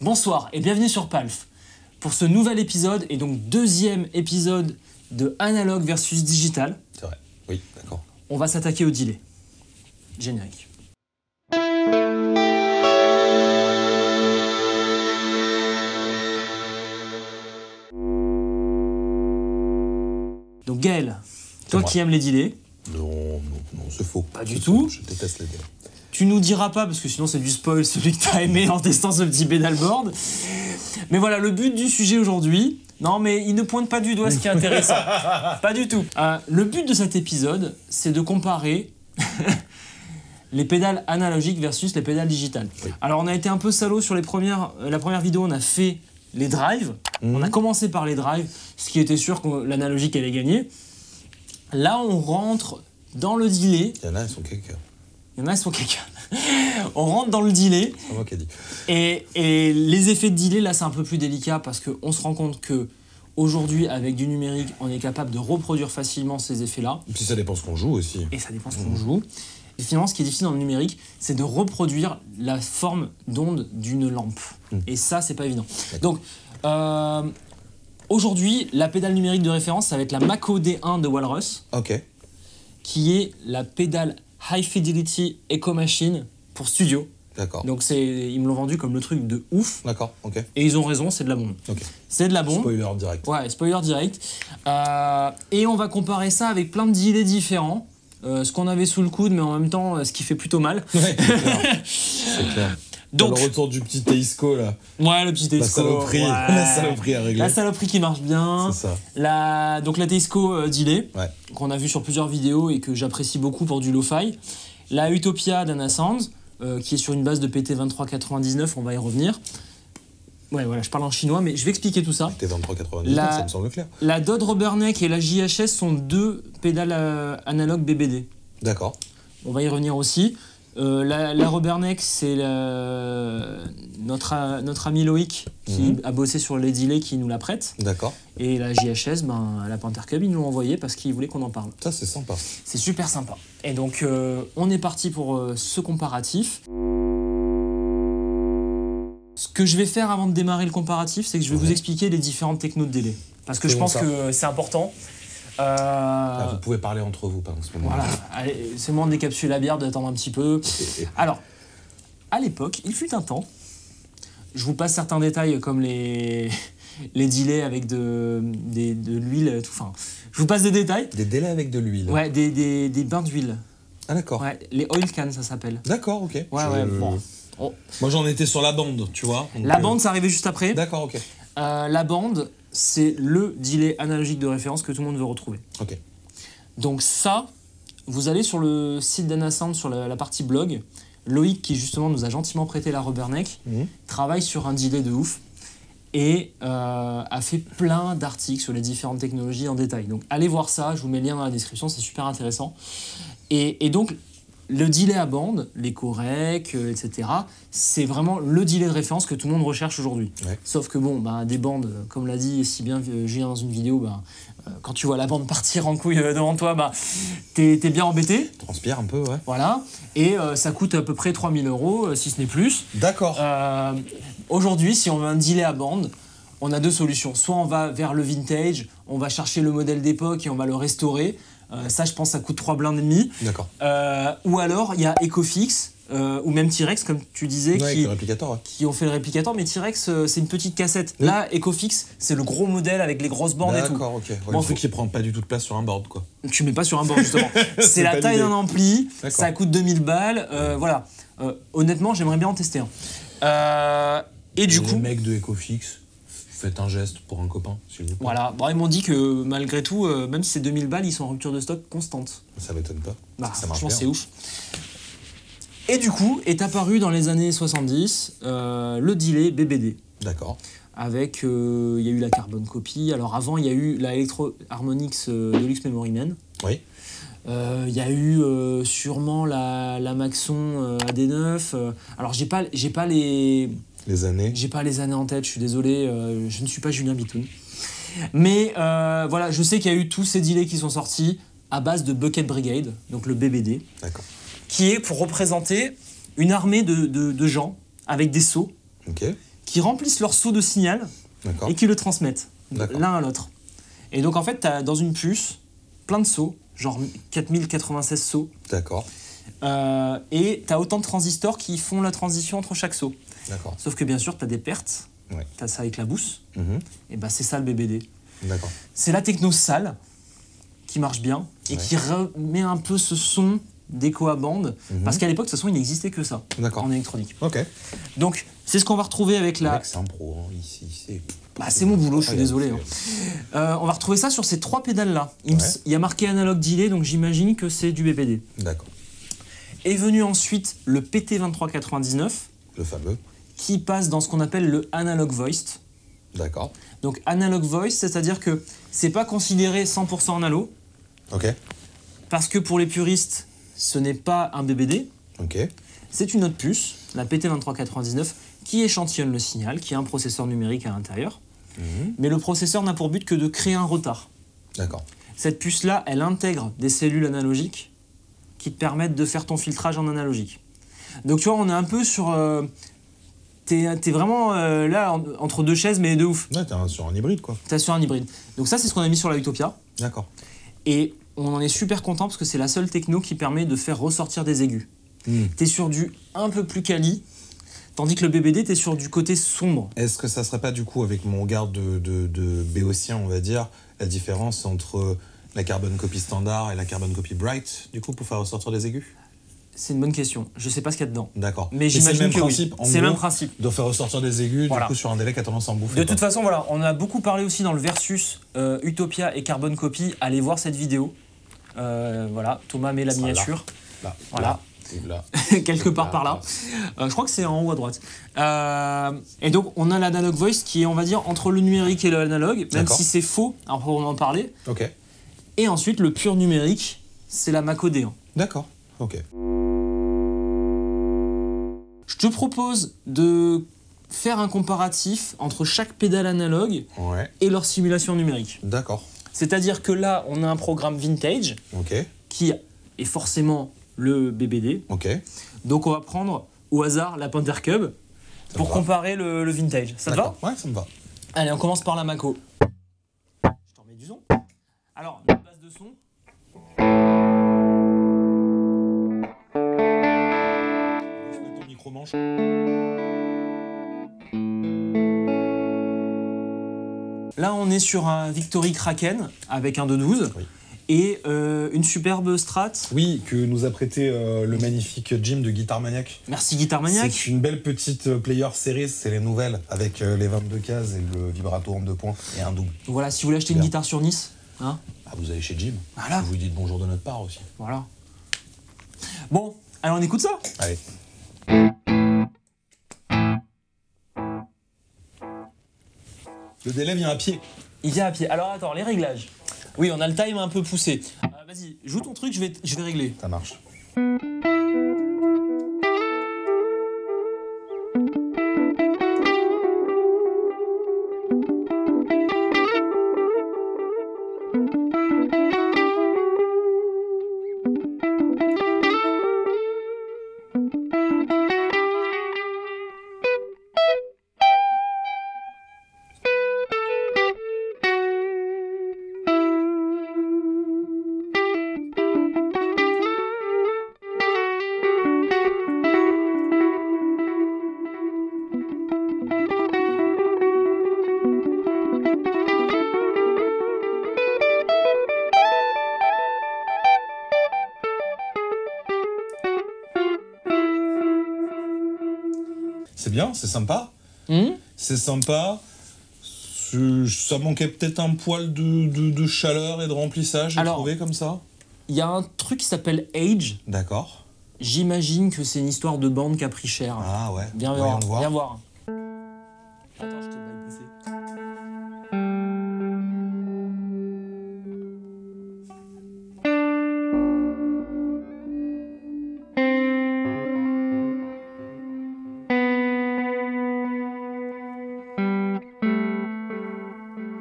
Bonsoir et bienvenue sur Palf pour ce nouvel épisode et donc deuxième épisode de Analog versus Digital. C'est vrai, oui, d'accord. On va s'attaquer au delay. Générique. Donc Gaël, toi qui aimes les delays. Non, c'est faux. Pas du tout. Je déteste les delays. Tu nous diras pas, parce que sinon c'est du spoil, celui que t'as aimé en testant ce petit pedalboard. Mais voilà, le but du sujet aujourd'hui... Non, mais il ne pointe pas du doigt ce qui est intéressant. Pas du tout. Le but de cet épisode, c'est de comparer les pédales analogiques versus les pédales digitales. Oui. Alors, on a été un peu salaud sur la première vidéo, on a fait les drives. On a commencé par les drives, ce qui était sûr que l'analogique allait gagner. Là, on rentre dans le delay. Il y en a, ils sont caca. Il y en a, ils sont caca. On rentre dans le delay. C'est moi qui ai dit. Et les effets de delay, là, c'est un peu plus délicat parce qu'on se rend compte que aujourd'hui, avec du numérique, on est capable de reproduire facilement ces effets-là. Et puis ça dépend ce qu'on joue aussi. Et ça dépend ce qu'on joue. Et finalement, ce qui est difficile dans le numérique, c'est de reproduire la forme d'onde d'une lampe. Et ça, c'est pas évident. Donc, aujourd'hui, la pédale numérique de référence, ça va être la Mako D1 de Walrus. Ok. Qui est la pédale High Fidelity Echo Machine pour studio. D'accord. Donc ils me l'ont vendu comme le truc de ouf. D'accord, ok. Et ils ont raison, c'est de la bombe. Ok. C'est de la bombe. Spoiler direct. Ouais, spoiler direct. Et on va comparer ça avec plein de delays différents. Ce qu'on avait sous le coude, mais en même temps, ce qui fait plutôt mal. Ouais, c'est clair. C'est clair. Donc, le retour du petit Teisco là. Ouais, le petit Teisco. La saloperie à régler. La saloperie qui marche bien. C'est ça. Donc la Teisco delay, qu'on a vu sur plusieurs vidéos et que j'apprécie beaucoup pour du lo-fi. La Utopia d'Anasound, qui est sur une base de PT2399, on va y revenir. Ouais, voilà, je parle en chinois, mais je vais expliquer tout ça. PT2399, ça me semble clair. La Dodd Rubberneck et la JHS sont deux pédales analogues BBD. D'accord. On va y revenir aussi. La Rubberneck, c'est notre ami Loïc qui a bossé sur les delays qui nous la prête. D'accord. Et la JHS, à la Panther Cub, ils nous l'ont envoyé parce qu'ils voulaient qu'on en parle. Ça, c'est sympa. C'est super sympa. Et donc, on est parti pour ce comparatif. Ce que je vais faire avant de démarrer le comparatif, c'est que je vais vous expliquer les différentes technos de délai. Parce que je pense que c'est important. Vous pouvez parler entre vous pendant ce moment. Voilà, allez, c'est le moment de décapsuler la bière, d'attendre un petit peu. Alors, à l'époque, il fut un temps, je vous passe certains détails comme les delays avec de l'huile, tout. Enfin, je vous passe des détails. Des delays avec de l'huile. Ouais, des bains d'huile. Ah d'accord. Ouais, les oil cans, ça s'appelle. D'accord, ok. Ouais, bon. Moi, j'en étais sur la bande, tu vois. La bande, ça arrivait juste après. D'accord, ok. La bande, c'est le delay analogique de référence que tout le monde veut retrouver. Ok. Donc ça, vous allez sur le site d'Anasound, sur la partie blog. Loïc, qui justement nous a gentiment prêté la Rubberneck, travaille sur un delay de ouf et a fait plein d'articles sur les différentes technologies en détail. Donc allez voir ça, je vous mets le lien dans la description, c'est super intéressant. Et donc, le delay à bande, les corecs, etc., c'est vraiment le delay de référence que tout le monde recherche aujourd'hui. Ouais. Sauf que bon, des bandes, comme l'a dit si bien Julien dans une vidéo, quand tu vois la bande partir en couille devant toi, t'es bien embêté. Transpire un peu, ouais. Voilà. Et ça coûte à peu près 3 000 €, si ce n'est plus. D'accord. Aujourd'hui, si on veut un delay à bande, on a deux solutions. Soit on va vers le vintage, on va chercher le modèle d'époque et on va le restaurer. Ça, je pense, ça coûte 3 blindes et demi. D'accord. Ou alors, il y a Ecofix, ou même T-Rex, comme tu disais, qui ont fait le réplicateur. Mais T-Rex, c'est une petite cassette. Oui. Là, Ecofix, c'est le gros modèle avec les grosses bornes et tout. D'accord, ok. Ouais, le truc qui prend pas du tout de place sur un board, quoi. Tu mets pas sur un board, justement. C'est la taille d'un ampli, ça coûte 2000 balles. Voilà. Honnêtement, j'aimerais bien en tester un. Et du coup... Les mecs de Ecofix, faites un geste pour un copain, s'il vous plaît. Voilà. Ils m'ont dit que malgré tout, même si c'est 2000 balles, ils sont en rupture de stock constante. Ça m'étonne pas. Ça franchement, c'est ouf. Et du coup, est apparu dans les années 70 le delay BBD. D'accord. Avec, il y a eu la Carbon Copy. Alors avant, il y a eu la Electro Harmonix Deluxe Memory Man. Oui. Il y a eu sûrement la Maxon AD9. Alors j'ai pas les années. J'ai pas les années en tête, je suis désolé, je ne suis pas Julien Bitoun. Mais voilà, je sais qu'il y a eu tous ces delays qui sont sortis à base de Bucket Brigade, donc le BBD. D'accord. Qui est pour représenter une armée de gens avec des seaux qui remplissent leur seau de signal et qui le transmettent l'un à l'autre. Et donc en fait, tu as dans une puce plein de seaux, genre 4096 seaux. D'accord. Et tu as autant de transistors qui font la transition entre chaque seau. D'accord. Sauf que bien sûr, tu as des pertes. Ouais. Tu as ça avec la bousse. Et bah, c'est ça le BBD. D'accord. C'est la techno sale qui marche bien et qui remet un peu ce son d'écho à bande. Parce qu'à l'époque, de toute façon, il n'existait que ça en électronique. Donc, c'est ce qu'on va retrouver avec la... C'est un pro, hein. Ici, c'est mon boulot, je suis désolé. On va retrouver ça sur ces 3 pédales-là. Il y a marqué analog delay, donc j'imagine que c'est du BPD. D'accord. Est venu ensuite le PT2399. Le fameux. Qui passe dans ce qu'on appelle le analog voiced. D'accord. Donc analog voiced, c'est-à-dire que c'est pas considéré 100% analo. Parce que pour les puristes, ce n'est pas un BBD. C'est une autre puce, la PT2399, qui échantillonne le signal, qui a un processeur numérique à l'intérieur. Mais le processeur n'a pour but que de créer un retard. D'accord. Cette puce-là, elle intègre des cellules analogiques qui te permettent de faire ton filtrage en analogique. Donc tu vois, on est un peu sur... T'es vraiment là, entre deux chaises, mais de ouf. Ouais, t'es sur un hybride, quoi. T'es sur un hybride. Donc ça, c'est ce qu'on a mis sur la Utopia. D'accord. Et on en est super content parce que c'est la seule techno qui permet de faire ressortir des aigus. T'es sur du un peu plus quali, tandis que le BBD, t'es sur du côté sombre. Est-ce que ça serait pas, du coup, avec mon regard de béotien, on va dire, la différence entre la carbone copy standard et la carbone copy bright, du coup, pour faire ressortir des aigus? C'est une bonne question. Je sais pas ce qu'il y a dedans. D'accord. Mais j'imagine que oui. C'est le même principe. De faire ressortir des aigus, du coup, sur un délai qui a tendance à en bouffer. De toute façon, voilà, on a beaucoup parlé aussi dans le versus Utopia et Carbon Copy. Allez voir cette vidéo. Voilà, Thomas met la miniature. Là. Voilà. Là. Quelque part par là. Je crois que c'est en haut à droite. Et donc, on a l'analog voice qui est, on va dire, entre le numérique et l'analogue, même si c'est faux, alors on en parlait. Et ensuite, le pur numérique, c'est la Mako D1. D'accord. Je te propose de faire un comparatif entre chaque pédale analogue et leur simulation numérique. D'accord. C'est-à-dire que là, on a un programme vintage qui est forcément le BBD. Donc on va prendre au hasard la Panther Cub pour comparer le vintage. Ça te va? Ouais, ça me va. Allez, on commence par la Mako. Je t'en mets du son. Alors, la base de son. Là, on est sur un Victory Kraken avec un 212 et une superbe Strat. Oui, que nous a prêté le magnifique Jim de Guitar Maniac. Merci Guitar Maniac. C'est une belle petite player series, c'est les nouvelles, avec les 22 cases et le vibrato en 2 points et un double. Voilà, si vous voulez acheter une guitare sur Nice, hein. Vous allez chez Jim. Voilà. Vous lui dites bonjour de notre part aussi. Voilà. Bon, allez, on écoute ça. Allez. Le délai vient à pied. Il vient à pied. Alors attends, les réglages. Oui, on a le time un peu poussé. Vas-y, joue ton truc, je vais régler. Ça marche. C'est bien, c'est sympa. C'est sympa. Ça manquait peut-être un poil de chaleur et de remplissage, j'ai trouvé comme ça. Il y a un truc qui s'appelle Age. D'accord. J'imagine que c'est une histoire de bande qui a pris cher. Ah ouais. Viens voir. Viens voir. Attends, je te bypassé.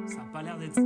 Ça a pas l'air d'être ça.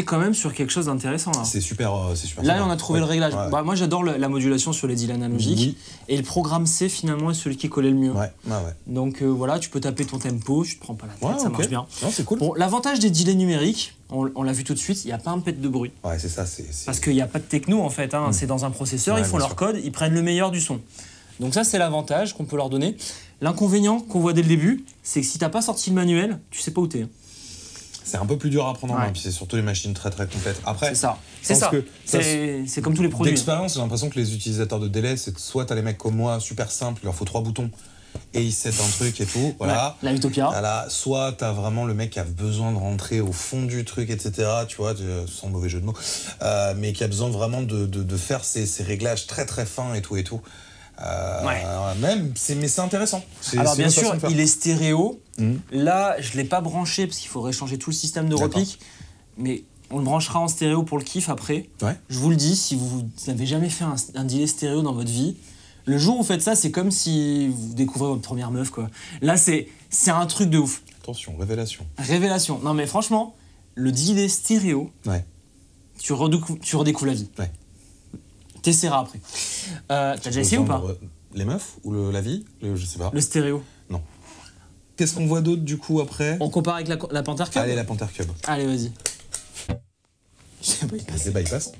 est quand même sur quelque chose d'intéressant là. C'est super. Là, on a trouvé le réglage. Ouais. Bah, moi, j'adore la modulation sur les deals analogiques. Oui. Et le programme C, finalement, est celui qui collait le mieux. Ouais. Donc voilà, tu peux taper ton tempo, tu te prends pas la tête, ça marche bien. Non, c'est cool. Bon, l'avantage des delays numériques, on l'a vu tout de suite, il n'y a pas un pet de bruit. Ouais, c'est ça. Parce qu'il n'y a pas de techno en fait, hein. C'est dans un processeur, ils font leur code, ils prennent le meilleur du son. Donc ça, c'est l'avantage qu'on peut leur donner. L'inconvénient qu'on voit dès le début, c'est que si tu n'as pas sorti le manuel, tu sais pas où t'es. C'est un peu plus dur à prendre en main, puis c'est surtout les machines très très complètes. Après, c'est ça. C'est comme tous les produits. D'expérience, j'ai l'impression que les utilisateurs de délai, c'est soit t'as les mecs comme moi, super simples, il leur faut 3 boutons et ils set un truc et tout, voilà. Ouais, la Utopia. Voilà. Soit t'as vraiment le mec qui a besoin de rentrer au fond du truc, etc. Tu vois, sans mauvais jeu de mots, mais qui a besoin vraiment de faire ces réglages très très fins et tout et tout. Mais c'est intéressant. Alors bien sûr, il est stéréo. Là, je l'ai pas branché parce qu'il faudrait changer tout le système de repique. Mais on le branchera en stéréo pour le kiff après. Ouais. Je vous le dis, si vous n'avez jamais fait un delay stéréo dans votre vie, le jour où vous faites ça, c'est comme si vous découvrez votre première meuf, quoi. Là, c'est un truc de ouf. Attention, révélation. Révélation. Non mais franchement, le delay stéréo, tu redécouvres la vie. Ouais. T'essaieras après. T'as déjà essayé ou pas? Les meufs ou la vie? Je sais pas. Le stéréo. Non. Qu'est-ce qu'on voit d'autre du coup après? On compare avec la Panther Cube? Allez, la Panther Cube. Allez, vas-y. J'ai bypass. Les bypass.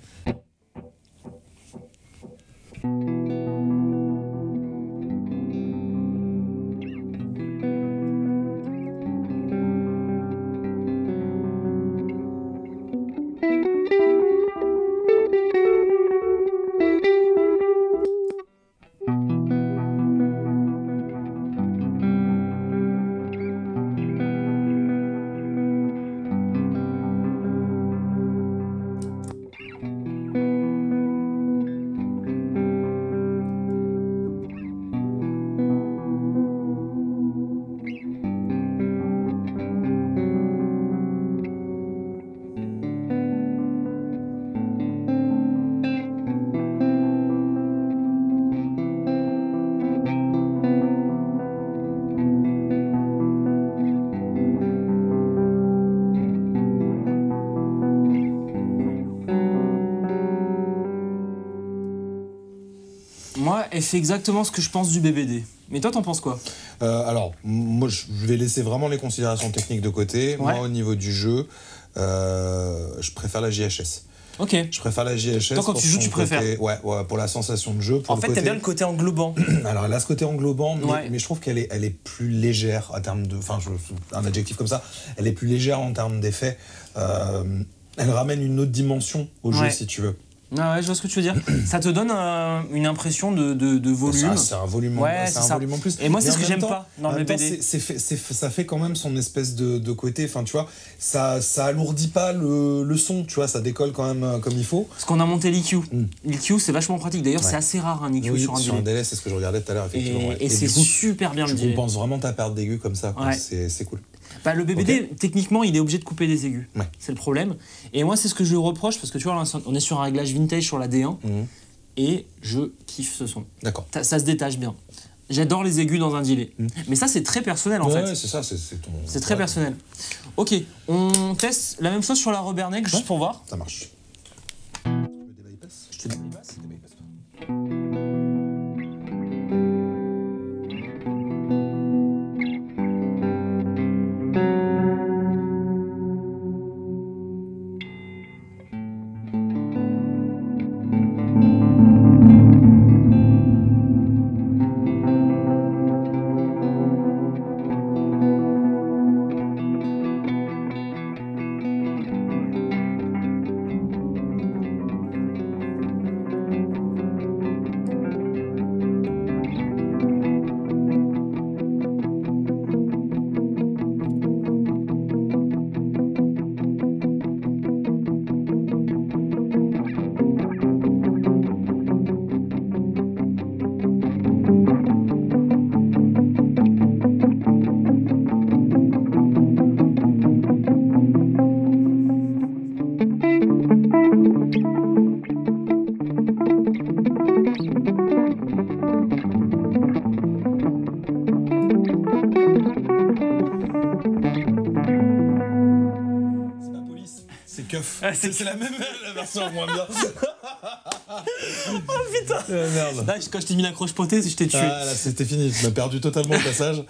Moi, elle fait exactement ce que je pense du BBD. Mais toi, t'en penses quoi? Alors, moi, je vais laisser vraiment les considérations techniques de côté. Ouais. Moi, au niveau du jeu, je préfère la JHS. Ok. Je préfère la JHS. Toi, quand tu joues, tu préfères? Ouais, pour la sensation de jeu. Pour en fait, t'aimes bien le côté englobant. Alors, elle a ce côté englobant, mais je trouve qu'elle est plus légère en termes de... Enfin, un adjectif comme ça. Elle est plus légère en termes d'effet. Elle ramène une autre dimension au jeu, si tu veux. Ah ouais, je vois ce que tu veux dire. Ça te donne une impression de volume. C'est un volume, volume en plus. Et moi, c'est ce que j'aime pas dans le BBD. Ça fait quand même son espèce de côté. Enfin, tu vois, ça alourdit pas le son. Tu vois, ça décolle quand même comme il faut. Parce qu'on a monté l'EQ. L'EQ, c'est vachement pratique. D'ailleurs, c'est assez rare un EQ sur un delay. Sur un delay, c'est ce que je regardais tout à l'heure, effectivement. Et c'est super bien le delay. Tu compenses vraiment ta perte d'aigu comme ça. C'est cool. Bah, le BBD, techniquement, il est obligé de couper des aigus. Ouais. C'est le problème. Et moi, c'est ce que je lui reproche, parce que tu vois, là, on est sur un réglage vintage sur la D1, et je kiffe ce son. D'accord. Ça se détache bien. J'adore les aigus dans un delay. Mais ça, c'est très personnel, en fait. Ouais, c'est ça, c'est très personnel. Ok, on teste la même chose sur la Ruberneck, juste pour voir. Ça marche. Tu veux des bypass? Je te dis bypass. C'est la même la version moins bien. Oh putain. Merde. Là, quand je t'ai mis l'accroche potée, je t'ai tué. Ah là, c'était fini, tu m'as perdu totalement au passage.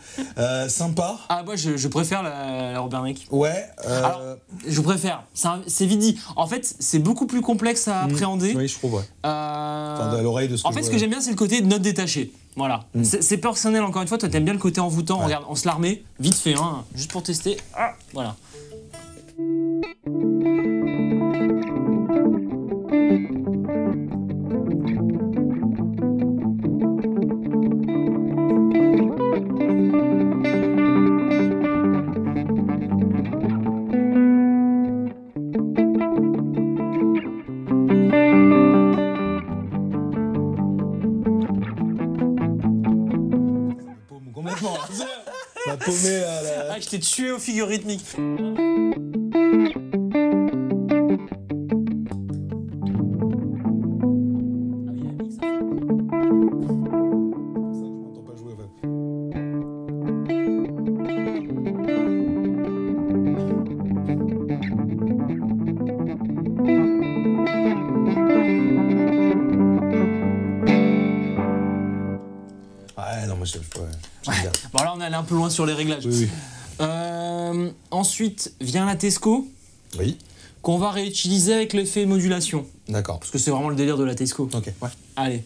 Sympa. Ah, moi, je préfère la Rubberneck. Ouais. Alors, je préfère. C'est vite dit. En fait, c'est beaucoup plus complexe à appréhender. Oui, je trouve, ouais. Enfin, à l'oreille de ce que En fait, ce que j'aime bien, c'est le côté note détachée. Voilà. C'est personnel, encore une fois. Toi, t'aimes bien le côté envoûtant. Ouais. Regarde, on se l'armée, vite fait, hein, juste pour tester. Ah, voilà. Complètement. Ma paumée à la... Ah, je t'ai tué au figure rythmique. Ouais, non, moi j'aime bien. Bon, là, on est allé un peu loin sur les réglages. Oui. Ensuite, vient la Teisco. Oui. Qu'on va réutiliser avec l'effet modulation. D'accord. Parce que c'est vraiment le délire de la Teisco. Ok, ouais. Allez.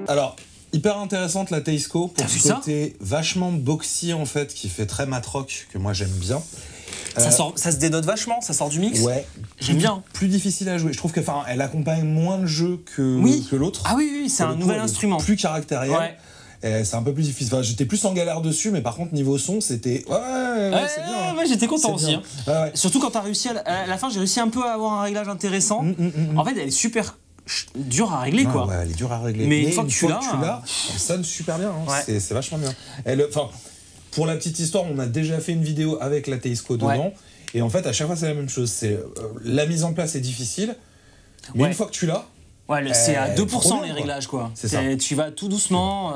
Alors, hyper intéressante la Teisco pour ce côté vachement boxy en fait, qui fait très matrock, que moi j'aime bien. Ça se dénote vachement, ça sort du mix. Ouais. J'aime bien. Plus difficile à jouer. Je trouve elle accompagne moins de jeux que l'autre. Ah oui, c'est un nouvel instrument. Plus caractériel. Ouais. C'est un peu plus difficile. Enfin, j'étais plus en galère dessus, mais par contre, niveau son, c'était. Ouais, c'est bien. Ouais, j'étais content aussi. Hein. Ouais. Surtout quand t'as réussi à la fin, j'ai réussi un peu à avoir un réglage intéressant. En fait, elle est super dure à régler, quoi. Ouais, elle est dure à régler. Mais une fois que tu l'as, elle sonne super bien. Hein. Ouais. C'est vachement bien. Pour la petite histoire, on a déjà fait une vidéo avec la Teisco dedans. Ouais. Et en fait, à chaque fois, c'est la même chose. La mise en place est difficile, mais une fois que tu l'as. Ouais, c'est à 2% les réglages, quoi. C'est ça. Tu vas tout doucement.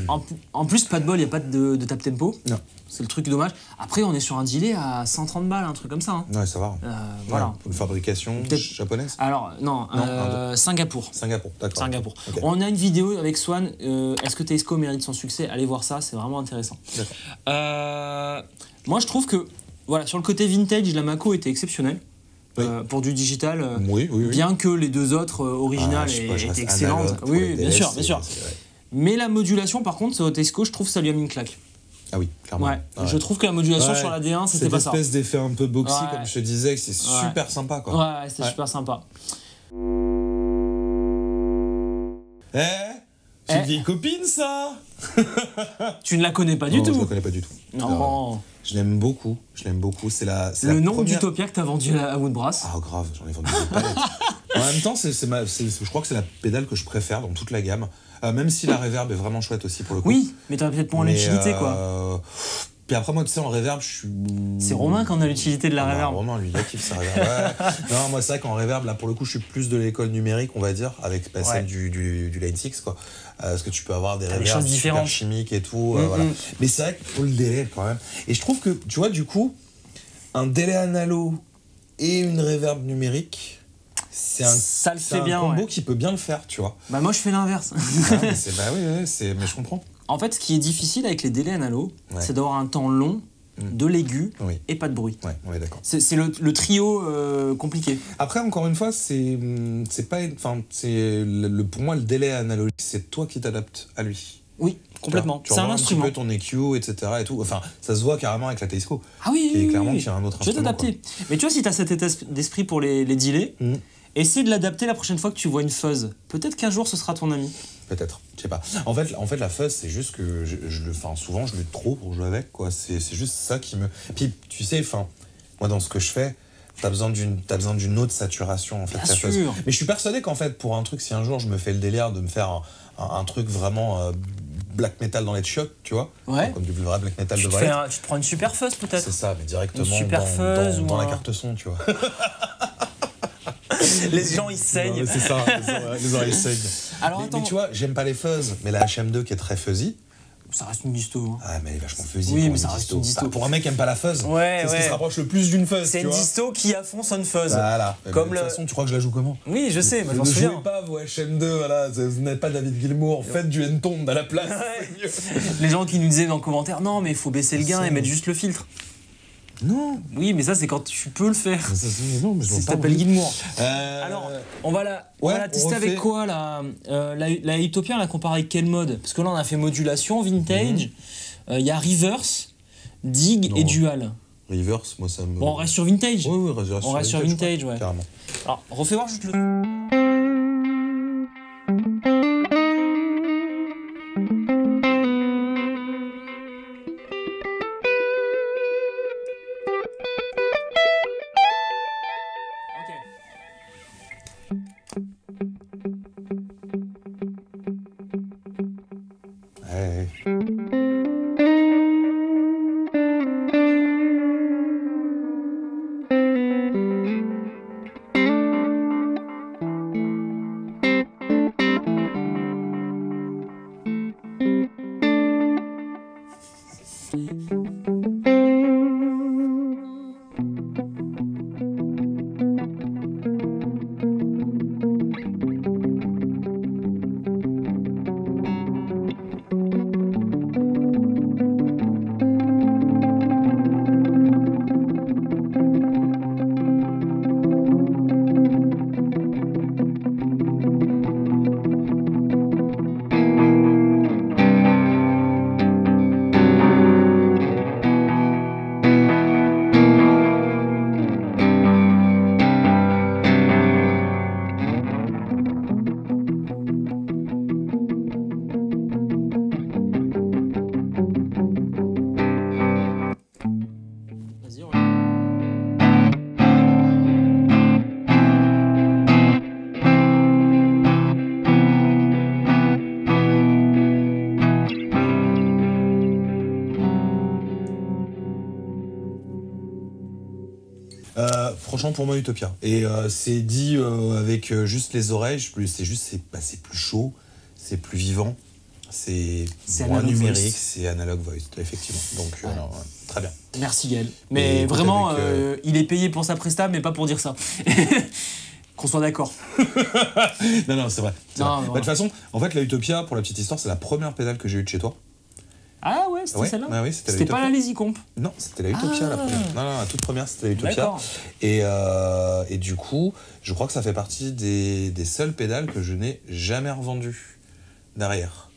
En plus, pas de bol, il n'y a pas de tap tempo. Non. C'est le truc dommage. Après, on est sur un delay à 130 balles, un truc comme ça. Hein. Ouais, ça va. Voilà. Une fabrication japonaise. Alors, non Singapour. Singapour, d'accord. Singapour. Okay. On a une vidéo avec Swan. Est-ce que Teisco mérite son succès? Allez voir ça, c'est vraiment intéressant. Moi, je trouve que, voilà, sur le côté vintage, la Mako était exceptionnelle. Oui. Pour du digital, oui. bien que les deux autres originales étaient excellentes. Oui, bien sûr. Mais la modulation, par contre, sur Teisco, je trouve que ça lui a mis une claque. Ah oui, clairement. Ouais. Je trouve que la modulation sur la D1, c'était pas ça. Cette espèce d'effet un peu boxy, comme je te disais, c'est super sympa, quoi. Ouais, c'était super sympa. C'est une vieille copine, ça. Tu ne la connais pas du tout. Je la connais pas du tout. Non. Je l'aime beaucoup. C'est le nom d'Utopia que t'as vendu à Woodbrass. Ah grave, j'en ai vendu des palettes. En même temps, je crois que c'est la pédale que je préfère dans toute la gamme. Même si la reverb est vraiment chouette aussi pour le coup. Oui, mais t'as peut-être moins l'utilité, quoi. Puis après, moi, tu sais, en reverb, je suis... C'est Romain qui en a l'utilité de la reverb. Romain, lui, il kiffe sa reverb. Ouais. Non, moi, c'est vrai qu'en reverb, là, pour le coup, je suis plus de l'école numérique, on va dire, avec celle du Line 6, quoi. Parce que tu peux avoir des reverbs super chimiques et tout. Voilà. Mais c'est vrai qu'il faut le délai, quand même. Et je trouve que, tu vois, du coup, un délai analo et une reverb numérique... C'est un combo qui peut bien le faire, tu vois. Bah moi je fais l'inverse. Mais je comprends. En fait, ce qui est difficile avec les délais analo, c'est d'avoir un temps long, de l'aigu et pas de bruit. Ouais, d'accord. C'est le trio compliqué. Après, encore une fois, pour moi, le délai analogique, c'est toi qui t'adaptes à lui. Oui, complètement. C'est un instrument. Tu peux ton EQ, etc. Et tout. Enfin, ça se voit carrément avec la Teisco. Ah oui, qui est clairement qui a un autre instrument. Tu vas t'adapter. Mais tu vois, si tu as cet état d'esprit pour les delays, essaie de l'adapter la prochaine fois que tu vois une fuzz. Peut-être qu'un jour, ce sera ton ami. Peut-être, je sais pas. En fait, la fuzz, c'est juste que souvent, je lutte trop pour jouer avec, quoi. C'est juste ça qui me... Puis, tu sais, moi, dans ce que je fais, t'as besoin d'une autre saturation, en fait. Bien sûr. Mais je suis persuadé qu'en fait, pour un truc, si un jour, je me fais le délire de me faire un truc vraiment black metal dans les chiottes, tu vois, comme du vrai black metal de vrai. Tu te prends une super fuzz, peut-être. C'est ça, mais directement dans la carte son, tu vois. Les gens ils saignent. Non, c'est ça, les oreilles saignent. Alors attends. Mais tu vois, j'aime pas les fuzz, mais la HM2 qui est très fuzzy. Ça reste une disto. Ah, mais elle est vachement fuzzy. Oui, mais ça reste une disto. Pour un mec qui aime pas la fuzz, c'est ce qui se rapproche le plus d'une fuzz. C'est une disto qui à fond sonne fuzz. Voilà. De toute façon, tu crois que je la joue comment? Oui, je sais, moi je m'en souviens. Ne jouez pas vos HM2, voilà. Vous n'êtes pas David Gilmour, faites du N-Tone à la place. Les gens qui nous disaient dans les commentaires, non, mais il faut baisser le gain et mettre juste le filtre. Non. Oui, mais ça, c'est quand tu peux le faire. Ça s'appelle Gilmour. Alors, on va la tester avec quoi, là la Utopia, on la compare avec quel mode? Parce que là, on a fait modulation, vintage, il y a reverse, dig et dual. Reverse, moi, ça me... Bon, on reste sur vintage. Oui, on reste sur vintage, ouais. Carrément. Alors, refais voir juste le... Franchement, pour moi, Utopia. Et c'est dit avec juste les oreilles, c'est plus chaud, c'est plus vivant, c'est moins numérique, c'est analog voice, effectivement. Donc, très bien. Merci Gaël. Mais vraiment, il est payé pour sa presta, mais pas pour dire ça. Qu'on soit d'accord. Non, c'est vrai. De toute façon, en fait, la Utopia, pour la petite histoire, c'est la première pédale que j'ai eue de chez toi. Ah ouais, c'était celle-là. Ah oui, c'était pas la Lazy Comp. Non, c'était la Utopia la première. Non, la toute première, c'était la Utopia. Et du coup, je crois que ça fait partie des seules pédales que je n'ai jamais revendues derrière.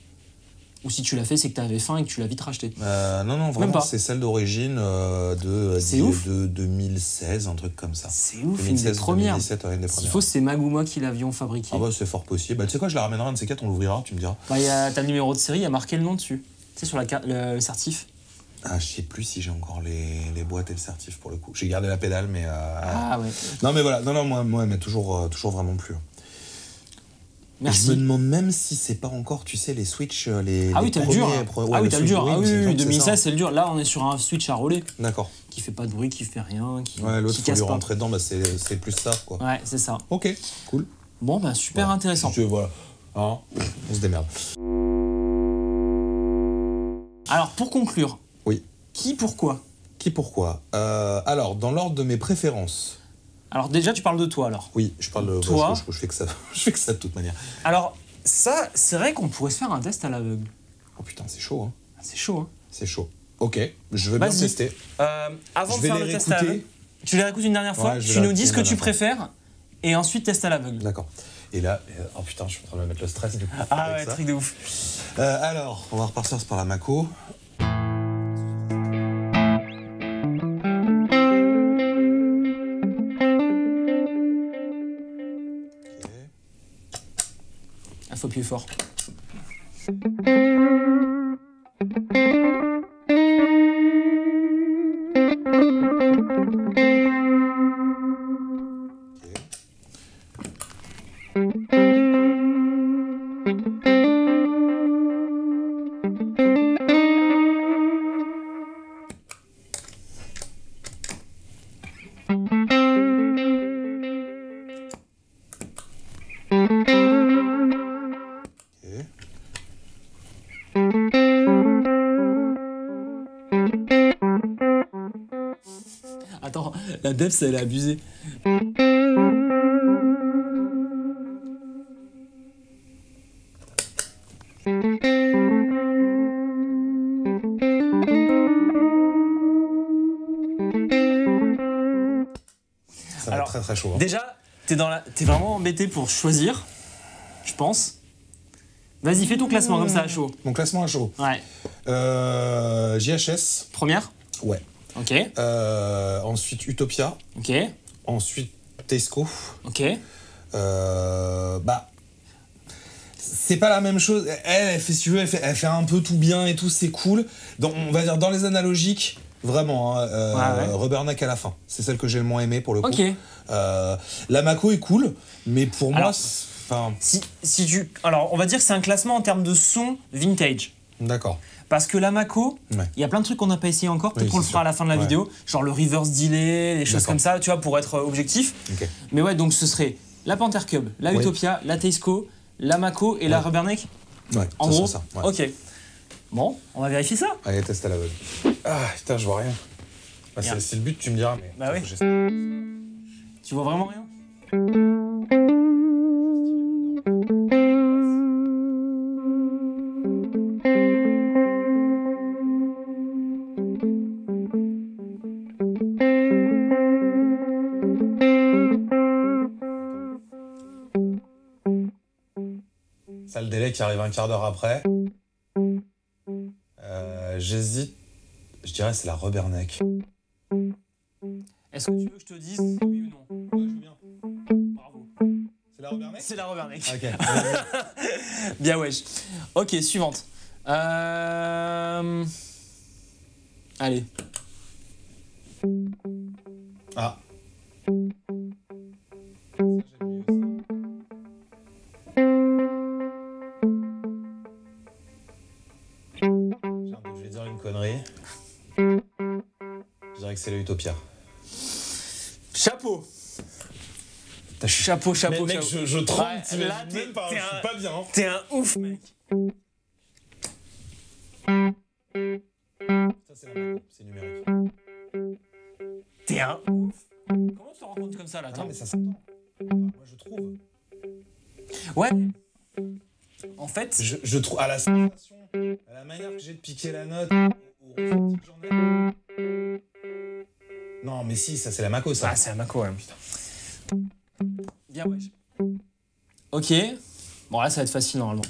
Ou si tu l'as fait, c'est que tu avais faim et que tu l'as vite racheté. Non, vraiment, c'est celle d'origine de 2016, un truc comme ça. C'est ouf, 2016, une des premières. 2017, une des premières. S'il faut, c'est Maguma qui l'avions fabriqué. Ah bah, c'est fort possible. Bah, tu sais quoi, je la ramènerai un de ces quatre, on l'ouvrira, tu me diras. Bah, t'as le numéro de série, il y a marqué le nom dessus. Tu sais, sur le certif. Ah, je sais plus si j'ai encore les boîtes et le certif pour le coup. J'ai gardé la pédale, mais... Ah ouais. Non, mais voilà, moi, mais toujours vraiment plus. Merci. Je me demande même si c'est pas encore, tu sais, les Switch, les Ah oui, t'as le dur. Ah oui, t'as le dur. Ah oui, 2016, c'est le dur. Là, on est sur un Switch à relais. D'accord. Qui fait pas de bruit, qui fait rien, qui l'autre, casse faut lui pas. rentrer dedans, bah c'est plus ça, quoi. Ouais, c'est ça. Ok, cool. Bon, bah super intéressant. Voilà. Hein, on se démerde. Alors, pour conclure. Oui. Qui, pourquoi? Alors, dans l'ordre de mes préférences. Alors déjà, tu parles de toi, alors. Oui, je parle de toi. Je fais que ça, je fais que ça de toute manière. Alors, ça, c'est vrai qu'on pourrait se faire un test à l'aveugle. Oh putain, c'est chaud, hein. C'est chaud, hein. C'est chaud. Ok, je veux bien tester. Avant de faire le test à l'aveugle, tu les réécoutes une dernière fois, tu nous dis ce que tu préfères, et ensuite test à l'aveugle. D'accord. Et là, oh putain, je suis en train de me mettre le stress du coup. Ah ouais, truc de ouf. Alors, on va repartir par la Mako. Il faut appuyer fort. Attends, la depth, elle est abusée. Ça va être très très chaud. Hein. Déjà, t'es vraiment embêté pour choisir, je pense. Vas-y, fais ton classement comme ça à chaud. Mon classement à chaud. Ouais. JHS. Première. Ouais. Ok. Ensuite Utopia. Ok. Ensuite Tesco. Ok. Bah. C'est pas la même chose. Elle fait, si tu veux, elle fait un peu tout bien et tout, c'est cool. Donc, on va dire dans les analogiques, vraiment, hein, Rubberneck à la fin. C'est celle que j'ai le moins aimée pour le coup. Ok. La Mako est cool, mais pour moi, si tu, alors, on va dire que c'est un classement en termes de son vintage. D'accord. Parce que la Mako, il y a plein de trucs qu'on n'a pas essayé encore, peut-être qu'on le fera à la fin de la vidéo, genre le reverse delay, les choses comme ça, tu vois, pour être objectif. Okay. Mais ouais, donc ce serait la Panther Cub, la Utopia, la Tesco, la Mako et la Rubberneck. Ouais, en gros, ça. Ouais. Ok. Bon, on va vérifier ça. Allez, test à l'aveugle. Ah, putain, je vois rien. Bah, c'est le but, tu me diras, mais... Bah oui. Tu vois vraiment rien? Ça, le délai qui arrive un quart d'heure après. J'hésite. Je dirais c'est la Rubberneck. Est-ce que tu veux que je te dise oui ou non? Ouais, je veux bien. Bravo. C'est la Rubberneck? C'est la Rubberneck. Ok. Bien wesh. Ok, suivante. Allez. Ah. Je vais dire une connerie. Je dirais que c'est le Utopia. Chapeau. Chapeau. Mec, je tremble, ouais, là, je suis pas bien. Hein. T'es un ouf, mec. Ça, c'est la Mako, c'est numérique. T'es un ouf. Comment tu te rends compte comme ça, là? Ah non, mais ça s'entend. Enfin, moi, je trouve. Ouais. En fait... Je trouve, à la sensation, à la manière que j'ai de piquer la note, au ressenti que j'en ai... Non, mais si, ça, c'est la Mako, ça. Ah, c'est la Mako, ouais. Putain. Bien, wesh. Ok. Bon, là, ça va être facile, normalement.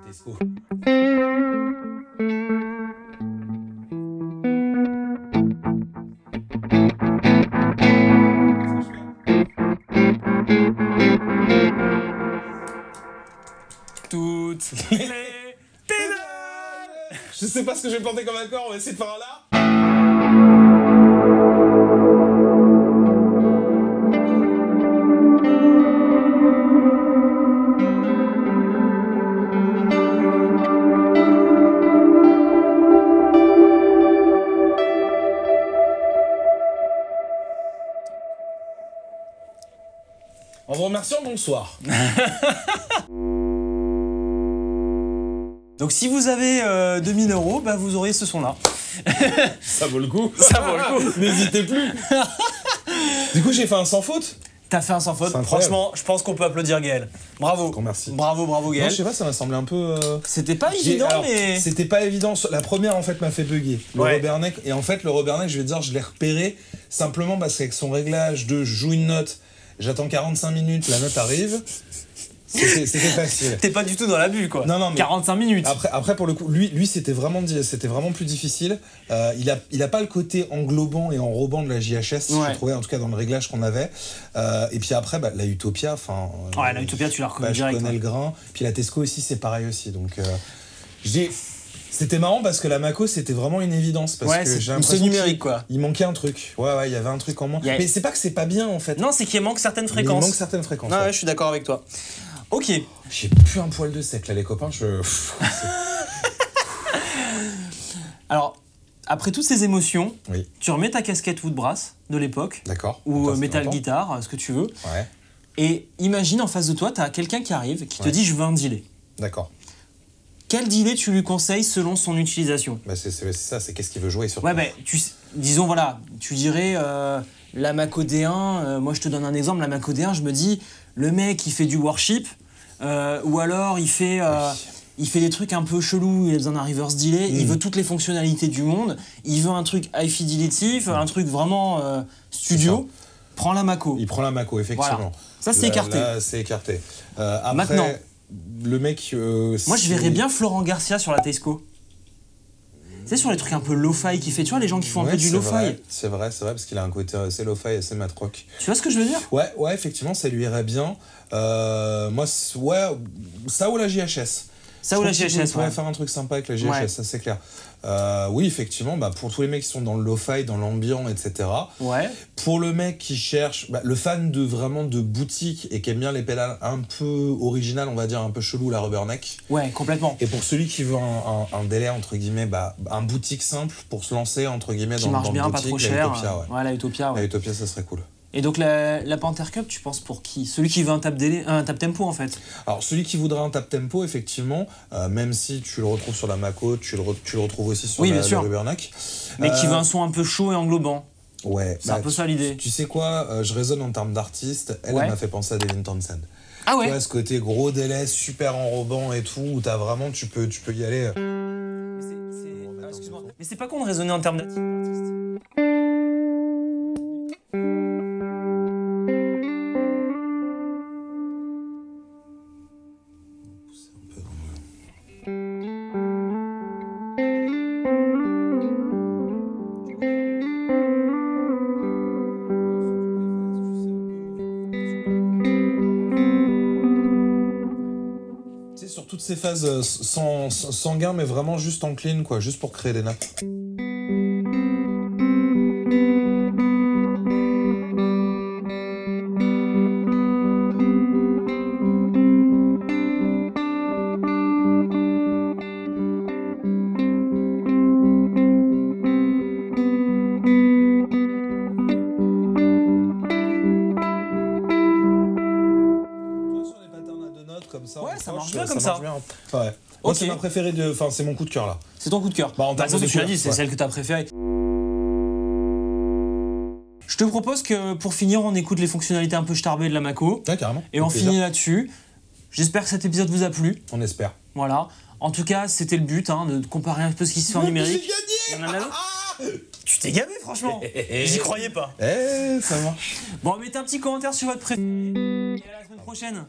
Tesco. Toutes les pédales. Je sais pas ce que je vais planter comme accord, on va essayer de faire un là. bonsoir. Donc si vous avez 2000 €, bah, vous auriez ce son-là. Ça vaut le coup. Ça vaut le coup. N'hésitez plus. Du coup, j'ai fait un sans faute. T'as fait un sans faute. Franchement, je pense qu'on peut applaudir Gaël. Bravo. Merci. Bravo Gaël. Non, je sais pas, ça m'a semblé un peu... C'était pas évident, mais... C'était pas évident. La première, en fait, m'a fait bugger. Le Rubberneck. Et en fait, le Rubberneck, je vais te dire, je l'ai repéré simplement parce qu'avec son réglage de je joue une note, j'attends 45 minutes, la note arrive... C'était facile. T'es pas du tout dans la bulle, quoi. Non, mais 45 minutes. Après pour le coup, lui c'était vraiment plus difficile. Il a pas le côté englobant et enrobant de la JHS, je trouvais, en tout cas dans le réglage qu'on avait. Et puis après, la Utopia, enfin... la Utopia, tu l'as reconnue direct. Je connais le grain. Puis la Tesco aussi, c'est pareil aussi. Donc, c'était marrant parce que la Mako, c'était vraiment une évidence. Parce que j'ai l'impression numérique, quoi. Il manquait un truc. Ouais, il y avait un truc en moins. Mais c'est pas que c'est pas bien, en fait. Non, c'est qu'il manque certaines fréquences. Il manque certaines fréquences. Ouais, je suis d'accord avec toi. Ok. J'ai plus un poil de sec là, les copains. Alors, après toutes ces émotions, tu remets ta casquette Woodbrass de l'époque. D'accord. Ou Metal Guitar, ce que tu veux. Ouais. Et imagine en face de toi, tu as quelqu'un qui arrive qui te dit je veux un delay. D'accord. Quel delay tu lui conseilles selon son utilisation? C'est ça, c'est qu'est-ce qu'il veut jouer surtout. Ouais, disons voilà, tu dirais la Mako D1, moi je te donne un exemple, la Mako D1, je me dis, le mec il fait du worship, ou alors il fait des trucs un peu chelous, il a besoin d'un reverse delay, il veut toutes les fonctionnalités du monde, il veut un truc high fidelity, un truc vraiment studio, prends la Mako. Il prend la Mako, effectivement. Voilà. Ça c'est écarté. Là, c'est écarté. Après, maintenant, le mec... moi je verrais bien Florent Garcia sur la Tesco. Tu sais, sur les trucs un peu lo-fi qu'il fait, tu vois, les gens qui font un peu du lo-fi. C'est vrai, parce qu'il a un côté assez lo-fi, assez mat rock. Tu vois ce que je veux dire? Ouais, effectivement, ça lui irait bien. Moi, ça ou la JHS. Ça ou la JHS, on pourrait faire un truc sympa avec la JHS, ça c'est clair. Oui, effectivement, pour tous les mecs qui sont dans le lo-fi, dans l'ambiant, etc. Ouais. Pour le mec qui cherche, le fan de boutique et qui aime bien les pédales un peu originales, on va dire un peu chelou, la Rubberneck. Ouais, complètement. Et pour celui qui veut un délai, entre guillemets, un boutique simple pour se lancer, entre guillemets, qui marche bien, pas trop cher. La Utopia, La Utopia, ça serait cool. Et donc la Panther Cup, tu penses pour qui? Celui qui veut un tap tempo en fait. Alors celui qui voudrait un tap tempo, effectivement, même si tu le retrouves sur la Mako, tu le retrouves aussi sur la Rubberneck. Mais qui veut un son un peu chaud et englobant. Ouais. C'est un peu ça l'idée. Tu sais quoi, je raisonne en termes d'artiste, elle m'a fait penser à Devin Townsend. Ah ouais. Tu vois, ce côté gros délai, super enrobant et tout, où t'as vraiment, tu peux y aller. Excuse-moi. Mais c'est pas con de raisonner en termes d'artiste. Toutes ces phases sans gain, mais vraiment juste en clean, quoi, juste pour créer des nappes. Ça marche bien comme ça. Ouais. Moi, c'est ma préférée c'est mon coup de cœur là. C'est ton coup de cœur. Tu l'as dit, c'est celle que t'as préférée. Je te propose que pour finir, on écoute les fonctionnalités un peu starbées de la Mako. Ouais, carrément. Et on finit là-dessus. J'espère que cet épisode vous a plu. On espère. Voilà. En tout cas, c'était le but, de comparer un peu ce qui se fait en numérique. J'ai gagné. Tu t'es gavé, franchement. J'y croyais pas. Ça marche. Bon, mettez un petit commentaire sur votre préféré. Et à la semaine prochaine.